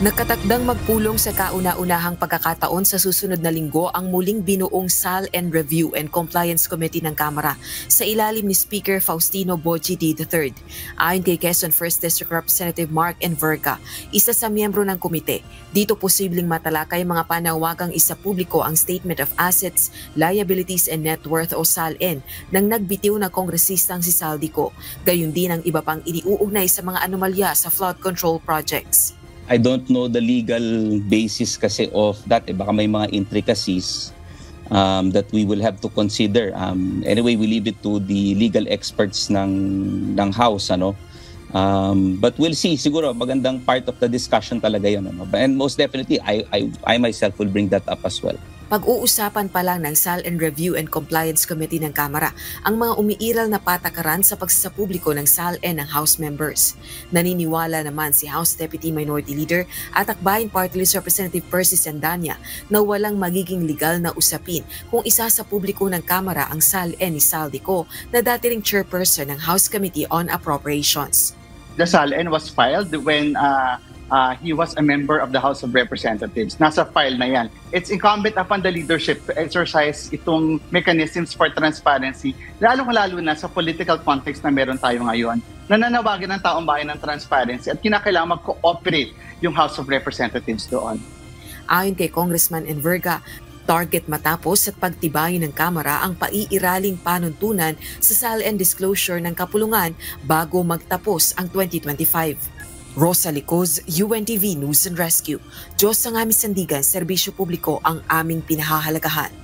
Nakatakdang magpulong sa kauna-unahang pagkakataon sa susunod na linggo ang muling binuong SAL-N Review and Compliance Committee ng Kamara sa ilalim ni Speaker Faustino Boji D. III. Ayon kay Quezon 1st District Representative Mark Enverga, isa sa miyembro ng komite, dito posibleng matalakay mga panawagang isapubliko ang Statement of Assets, Liabilities and Net Worth o SAL-N ng nagbitiw na kongresistang si Saldico, gayon din ang iba pang iniuugnay sa mga anomalya sa flood control projects. I don't know the legal basis kasi of that. Baka may mga intricacies that we will have to consider. Anyway, we leave it to the legal experts ng House. But we'll see. Siguro, magandang part of the discussion talaga yun. And most definitely, I myself will bring that up as well. Pag-uusapan pa lang ng SAL-N Review and Compliance Committee ng Kamara ang mga umiiral na patakaran sa pagsasapubliko ng SAL-N ng House members. Naniniwala naman si House Deputy Minority Leader at Akbayan Party List Representative Percy Sandanya na walang magiging legal na usapin kung isa sa publiko ng Kamara ang SAL-N ni Saldico na dati ring chairperson ng House Committee on Appropriations. The SAL-N was filed when he was a member of the House of Representatives. Nasa file na yan. It's incumbent upon the leadership to exercise itong mechanisms for transparency, lalong-lalo na sa political context na meron tayo ngayon. Nananawagan ng taong bayan ng transparency at kinakailangan mag-cooperate yung House of Representatives doon. Ayon kay Congressman Enverga, target matapos at pagtibayin ng Kamara ang paiiraling panuntunan sa SAL-N disclosure ng kapulungan bago magtapos ang 2025. Rosa Licoz, UNTV News and Rescue. Diyos ang aming sandigan, serbisyo publiko ang aming pinahahalagahan.